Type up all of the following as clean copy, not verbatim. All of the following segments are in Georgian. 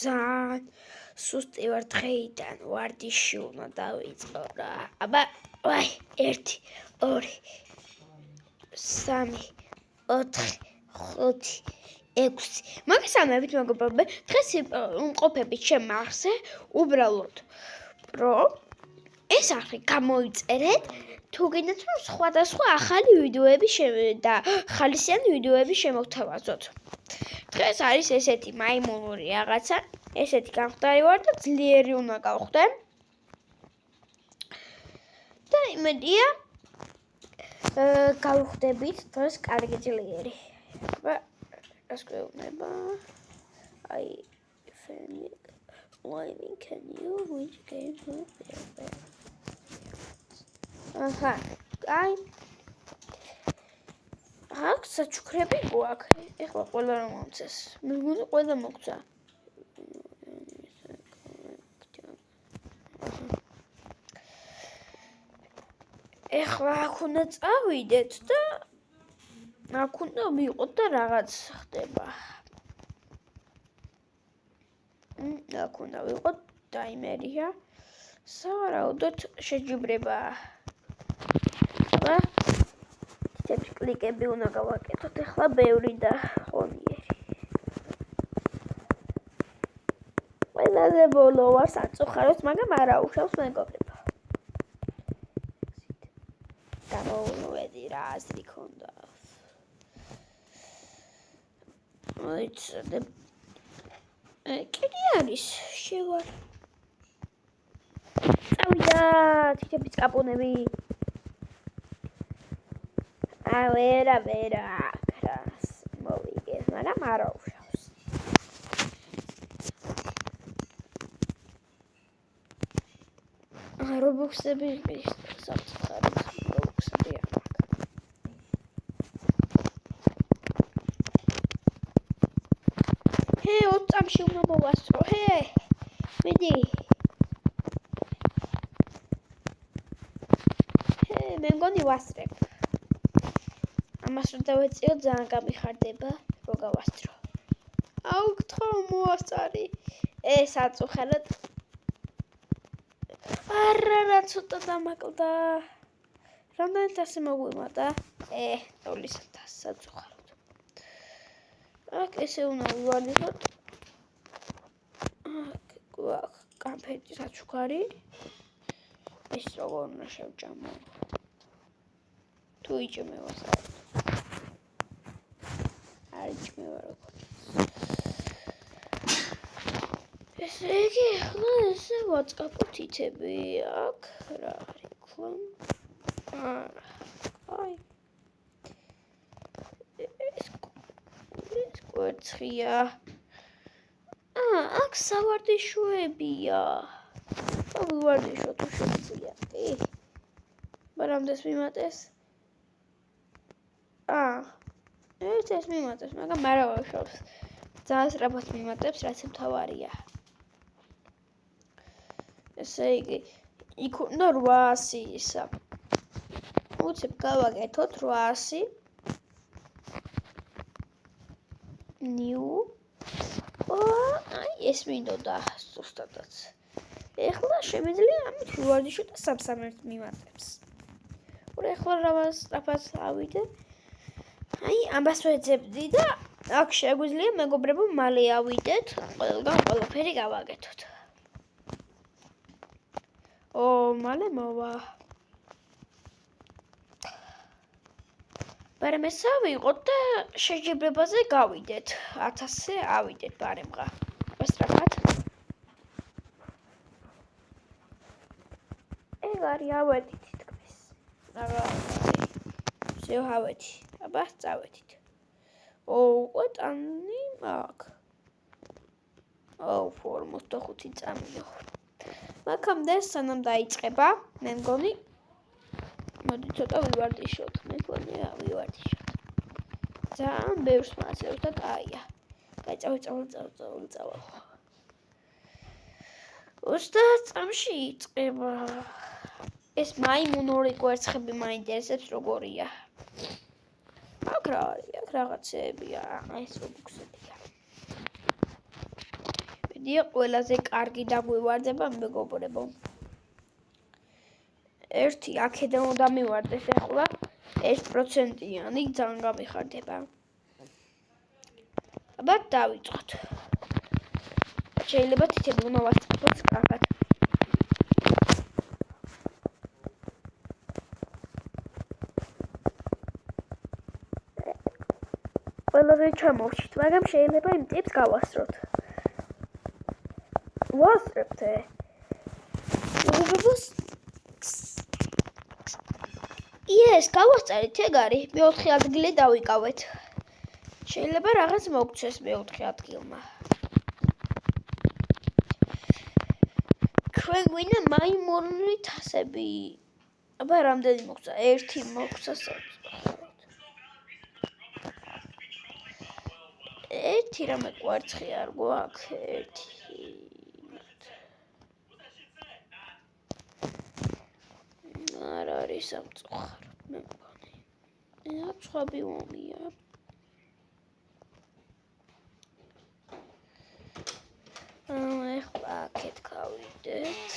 ძალიან სუსტი ვარ დღეიდან ვარდიში უნდა დავიწყო რა. აბა, ვაი, 1 2 3 4 5 6 მაგასამებით მეგობრებო, დღეს ვიმყოფებით შემახზე უბრალოდ რომ ეს ახლა გამოიწერეთ თუ გინდათ რომ სხვადასხვა ახალი ვიდეოები და ხალისიანი ვიდეოები შემოგთავაზოთ. დღეს არის ესეთი მაიმუნური რაღაცა, ესეთი გამხდარი ვარ და ძლიერი უნდა გავხდე. და იმედია გავხდებით დღეს კარგი ძლიერი. აბა, რას გვეუბნება? აი, Phoenix, why can you which game აჰა, აი. აქ საჩუქრები გვაქვს. ეხლა ყველა რომ მომწეს. მე მგონი ყველა მოგცა. ეხლა აქ უნდა წავიდეთ და აქ უნდა ვიყოთ და რაღაც ხდება. აქ უნდა ვიყოთ ტაიმერია. სავარაუდოდ შეჯიბრებაა. აბა თითქმის კლიკები უნდა გავაკეთოთ ეხლა ბევრი და ხონიერი. ყველაზე ბოლო ვარ საწუხაროს, მაგრამ არა უშავს მეგობრებო. გამოვედი რა აზრი ქონდა. მოიცადე. კიდე არის შევარ. წავიდა თითების კაპონები. ვერა კრას მოვიგე, მაგრამ არა უშავს. რობოქსები საფრთხე რობოქსები არ მაქვს. ჰე, 20 წამში უნდა მოვასწრო, ჰე. მიდი. ჰე, მე მგონი ვასწრებ. ამას რომ დავეციო ძალიან გამიხარდება, რომ გავასწრო. აუ, გთხოვ მოასწარი. ეს აწუხერად. არა, ცოტა დამაკლდა. რამდენად ასე მოგვიმატა? 0-1000 საწუხაროდ. აქ ესე უნდა ვივალოთ. აქ გვაქვს კამფეტი საჩუქარი. ეს როგორ უნდა შევჭამო? თუ იჭმევა საერთოდ. არ იჭმევა როგორ. ესე იგი, ახლა ესე ვაწყაპო თითები. აქ რა არის ქლა? აი. ეს კვერცხია. აქ სავარდიშოებია. ვივარდიშო თუ შეძია. ბარამდეს მიმატეს. ეს მიმატებს, მაგრამ არა ვაშავს. ძალიან სწრაფად მიმატებს, რაც მთავარია. ესე იგი, იქ უნდა 800 ისა. უცებ გავაკეთოთ 800. new. აი, ეს მინდოდა ზუსტადაც. ეხლა შემიძლია ამით ვივარდიშო და სამსამერთ მიმატებს. ეხლა რაღაც სწრაფად ავიდე. აი, ამას ვეძებდი და აქ შეგვიძლია მეგობრებო მალე ავიდეთ, ყველგან ყველაფერი გავაკეთოთ. მალე მოვა. ბარემ ეს ავიღოთ და შეჯიბრებაზე გავიდეთ. 1000-ზე ავიდეთ ბარემღა. სწრაფად. ეგ არის ავედით თითქმის. არა, შევავედი. აბა, წავედით. ყოტანი მაქვს. 45 წამია. მაგამდე სანამ დაიწყება, მე მგონი მოდი ცოტა ვივარდიშოთ. მე მგონი ვივარდიშოთ. ძალიან ბევრს მაცევს და კაია. წავალ. 30 წამში იწყება. ეს მაიმუნური კვერცხები მაინტერესებს როგორია. აქ რა არის? აქ რაღაცეებია, ეს რობოქსებია. მიდია ყველაზე კარგი დაგვივარდება მეგობრებო. ერთი აქედან უნდა მივარდეს ახლა 1%-იანი ძალიან გამიხარდება. აბა დავიწყოთ. შეიძლება თითები უნდა ვასწავლოთ კარგად. ყველაზე ჩამოვშით, მაგრამ შეიძლება იმ ტიპს გავასწროთ. ვასწრებთ. ეს გავასწრეთ, ეგ არის. მე-4 ადგილი დავიკავეთ. შეიძლება რაღაც მოგცეს მე-4 ადგილმა. ჩვენ გვინდა მაიმუნური თასები. აბა რამდენი მოგცა? 1 მოგცა საერთოდ. 1 რამე კვარცხი არ გვაქვს 1. არ არის სამწუხარო მე მგონი. აცხვაბი ომია. ეხლა აქეთ გავიდეთ.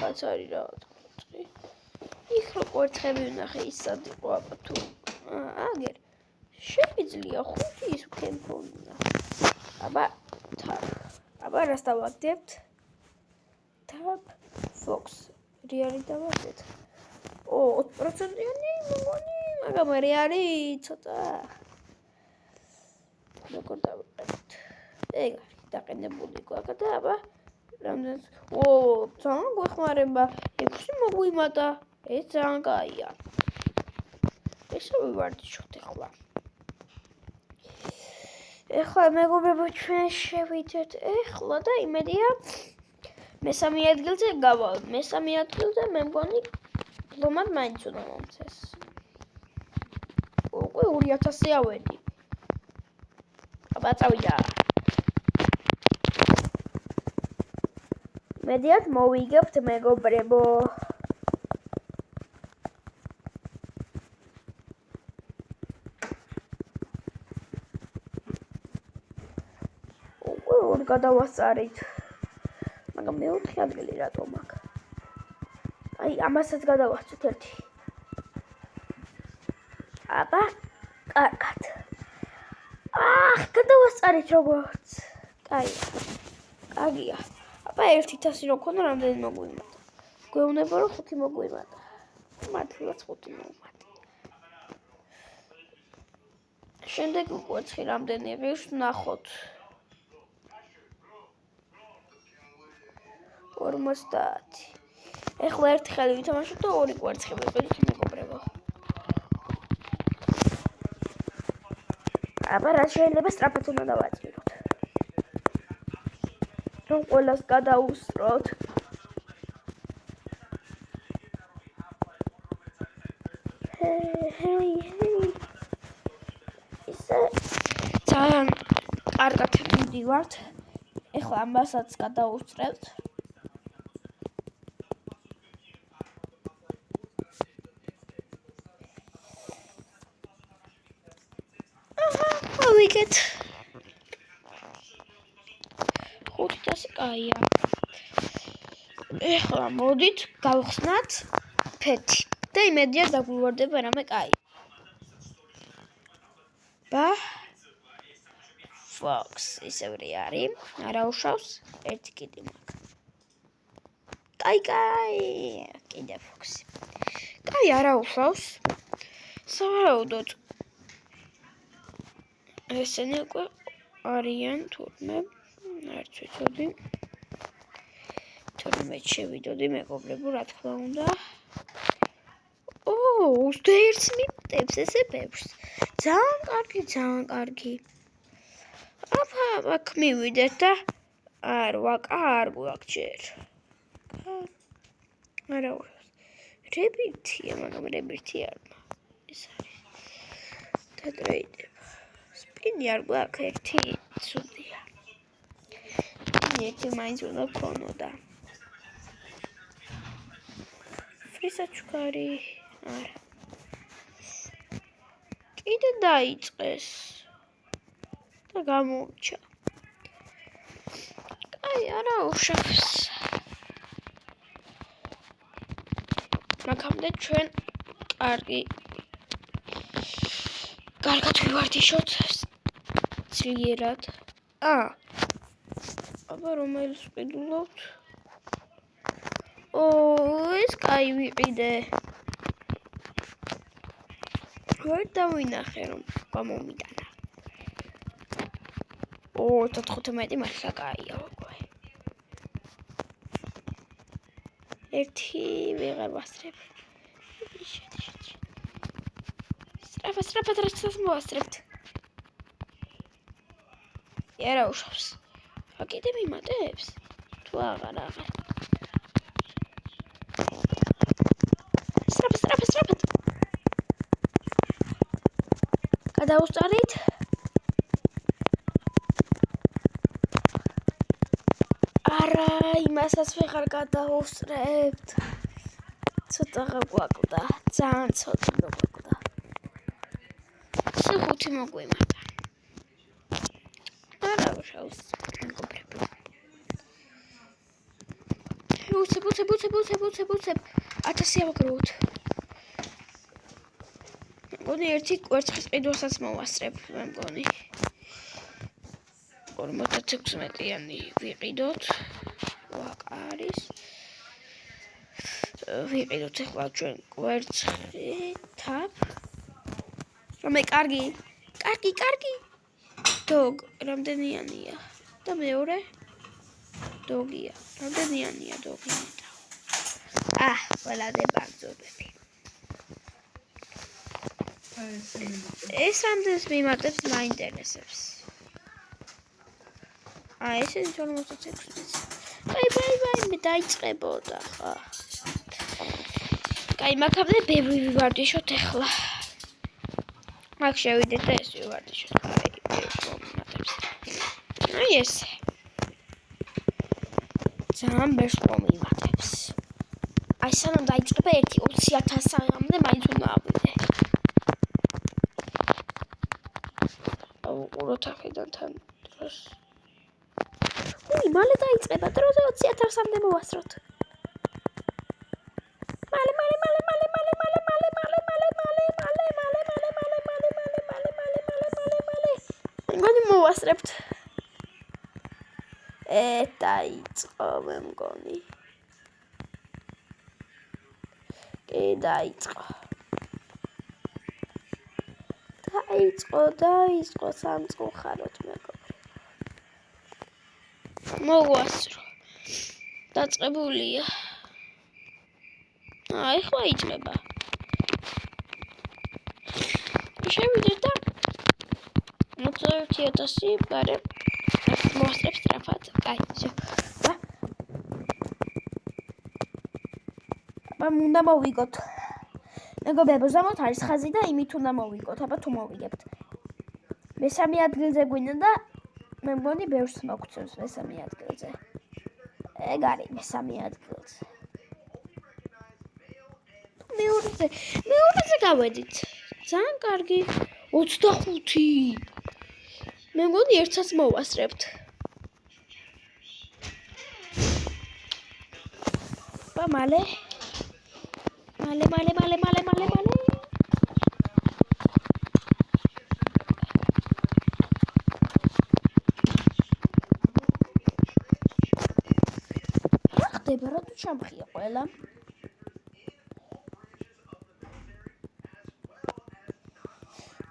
რაც არის რაღაც კვარცხი. იქ რო კვარცხები ვნახე ის სად იყო აბა თუ აგერ შეიძლება 5 ის მქონდა. აბა tab. აბა რას დავაგდებთ? tab fox. რეალი დავაგდეთ. 20%-იანი მგონი, მაგრამ რეალი ცოტა როგორ დავიყენოთ. ეგ არის დაყენებული გვაქვს და აბა რამდენიც ძალიან გვეხმარება 6 მოგვიმატა. ეს ძალიან კაია. ესე ვივარდიშოთ ახლა. ეხლა მეგობრებო ჩვენ შევიდეთ ეხლა და იმედია მესამე ადგილზე გავალთ. მესამე ადგილზე მე მგონი ლომად მაინც უნდა მომცეს. უკვე 2000 ავედი. აბა წავიდა. მედიად მოვიგებთ მეგობრებო. უკვე ორ გადავასწარით. მაგრამ მე-4 ადგილი რატომ აქ? აი ამასაც გადავასწრით 1. აბა კარგად. გადავასწარით როგორც. კაია. აბა 1,000 რო ქონდა რამდენი მოგვიმატა. გვეუბნება რომ 5 მოგვიმატა. მართლაც 5 მოვიმატა. შემდეგ კვარცხი რამდენი ღირს ვნახოთ. 50. ეხლა ერთი ხელი ვითამაშოთ და 2 კვარცხი ვიყიდით მეგობრებო. აბა რა შეიძლება სწრაფად უნდა დავაჭიროთ. რომ ყველას გადაუსწროთ. ჰეი. ისე ძალიან კარგად მივდივართ. ეხლა ამასაც გადაუსწრებთ. ვიგეთ 500 კაია. ეხლა მოდით გავხსნათ ფეთი და იმედია დაგვივარდება რამე კაი. ბა fox ისევ არის. არა უშავს ერთი კიდე მაქვს. კაი. კიდე fox. კაი არა უშავს. სავარაუდოდ ესენი უკვე არიან თურმე. არც ვიცოდი. თურმე შევიდოდი მეგობრებო რა თქმა უნდა. 21 მინუტებს ესე ბევრს. ძალიან კარგი. აბა აქ მივიდეთ და არ გვაქვს ჯერ. არა რებირთია, მაგრამ რებირთი არ ეს არის. დატრეიდება. სპინი არ გვაქვს ერთი ცუდია. ერთი მაინც უნდა გქონოდა. ფრისაჩქარი არა. კიდე დაიწყეს და გამოუჩა. აი არა უშავს. მაგამდე ჩვენ კარგად ვივარდიშოთ ძლიერად. აბა რომელს ვყიდულობთ? ეს კაი ვიყიდე. ვერ დავინახე რომ გამომიტანა. 15 მართლა კაია უკვე. ერთი ვეღარ ვასწრებ. სწრაფად რასაც მოვასწრებთ. არა უშავს. კიდე მიმატებს? თუ აღარ. სწრაფად. გადავუსწარით. არა, იმასაც ვეღარ გადავუსწრებთ. ცოტა გაგვაკლდა, ძალიან ცოტა გაგვაკლდა. 5 მოგვიმატა. არა უშავს, მეგობრებო. უცებ 1000 ავაგროვოთ. მგონი ერთი კვერცხის ყიდვასაც მოვასწრებ, მე მგონი. 56-იანი ვიყიდოთ. ვაკარის. ვიყიდოთ ახლა ჩვენ კვერცხი თაფ. რომე კარგი. დოგ, რამდენიანია? და მეორე დოგია. რამდენიანია დოგი? ყველადე ბაგზობები. ეს რამდენს მიმატებს მაინტერესებს. ესენი 56-იც. ბაი, მე დაიწყებოდა ხა. კაი, მაგამდე ბევრი ვივარდიშოთ ახლა. მაგ შევიდეთ და ეს ვივარდიშოთ. მიმატებს. ესე. ძალიან ბევრს მომიმატებს. სანამ დაიწყება 20,000-მდე მაინც უნდა ავიდე. უყუროთ აქედან თან დროს. მალე დაიწყება, დროზე 20,000-მდე მოვასწროთ. მალე. მგონი მოვასწრებთ. დაიწყო მე მგონი. დაიწყო სამწუხაროდ მეგობრებო. მოვასწრო. დაწყებულია. ეხლა იწყება. შევიდეთ და 21,000 გარემ მოვასწრებ სწრაფად. კაი, всё. უნდა მოვიგოთ. მეგობრებო, ზამოთ არის ხაზი და იმით უნდა მოვიგოთ. აბა თუ მოვიგებთ. მესამე ადგილზე გვინდა და მე მგონი ბევრს მოგცევს მესამე ადგილზე. ეგ არის მესამე ადგილზე. მეორეზე გავედით. ძალიან კარგი. 25. მე მგონი ერთსაც მოვასწრებთ. მალე. ხდება რა თუ ჩამხია ყველა.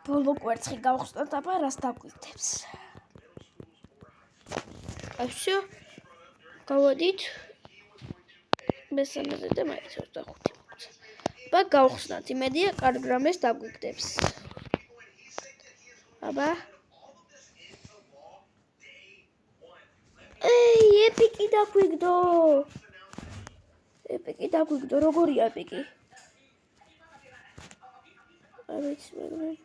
ბოლო კვერცხი გავხსნათ, აბა რას დაგვიტებს. всё. გავოდით. მესამეზე და მაინც 25 მოგცა. აბა გავხსნათ, იმედია კარგ რამეს დაგვიგდებს. აბა. ეპიკი დაგვიგდო. როგორია ეპიკი? არიცი მაგრამ.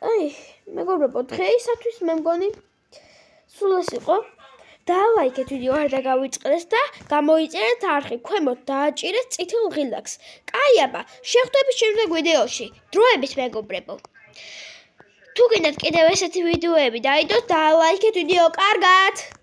კაი, მეგობრებო, დღეისათვის მე მგონი სულ ეს იყო. დალაიქეთ ვიდეო არ დაგავიწყდეს და გამოიწერეთ არხი ქვემოთ დააჭირეთ წითელ ღილაკს. კაი აბა, შევხვდებით შემდეგ ვიდეოში. დროებით მეგობრებო. თუ გინდათ კიდევ ესეთი ვიდეოები დაიდოთ, დალაიქეთ ვიდეო, კარგად!